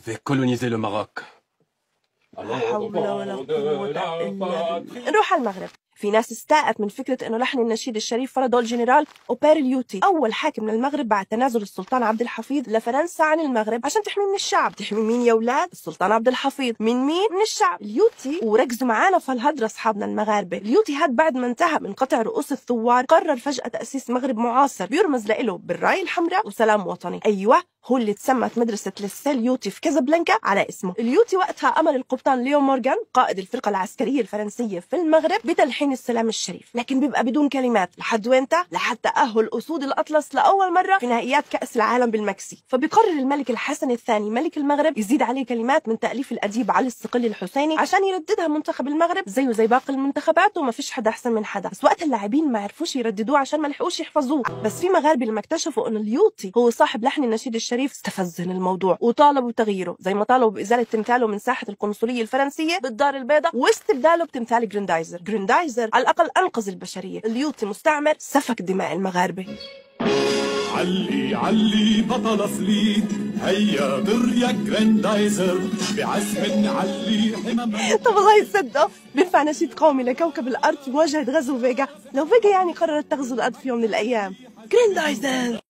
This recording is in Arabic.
vais coloniser le Maroc. لا حول ولا قوة إلا بالله. نروح على المغرب. في ناس استاءت من فكرة إنه لحن النشيد الشريف فرضه الجنرال أوبير اليوتي، أول حاكم للمغرب بعد تنازل السلطان عبد الحفيظ لفرنسا عن المغرب عشان تحمي من الشعب. تحمي مين يا ولاد؟ السلطان عبد الحفيظ. من مين؟ من الشعب. اليوتي، وركزوا معانا في الهدرة أصحابنا المغاربة، اليوتي هاد بعد ما انتهى من قطع رؤوس الثوار قرر فجأة تأسيس مغرب معاصر بيرمز له بالراية الحمراء وسلام وطني. أيوة، هو اللي تسمت مدرسة لسيل يوتي في كازابلانكا على اسمه. اليوتي وقتها أمر القبطان ليو مورغان قائد الفرقة العسكرية الفرنسية في المغرب بتلحين السلام الشريف، لكن بيبقى بدون كلمات. لحد وينتا؟ لحد تأهل أسود الأطلس لأول مرة في نهائيات كأس العالم بالمكسي. فبيقرر الملك الحسن الثاني ملك المغرب يزيد عليه كلمات من تأليف الأديب علي الصقلي الحسيني عشان يرددها منتخب المغرب زيه زي باقي المنتخبات، وما فيش حدا أحسن من حدا. بس وقت اللاعبين ما عرفوش يرددوه عشان ما لحقوش يحفظوه. بس في مغاربة لما اكتشفوا إنه اليوتي هو صاحب لحن النشيد الشريف استفزهم الموضوع وطالبوا تغييره، زي ما طالبوا بإزالة تمثاله من ساحة القنصلية الفرنسية بالدار البيضاء واستبداله بتمثال جريندايزر. جريندايزر على الأقل أنقذ البشرية، اليوتي مستعمر سفك دماء المغاربة. علي علي بطل فليت، هيا در يا جريندايزر بعزم علي حمام. طب الله يصدق، بينفع نشيد قومي لكوكب الأرض في مواجهة غزو فيجا لو فيجا يعني قررت تغزو الأرض في يوم من الأيام. جريندايزر.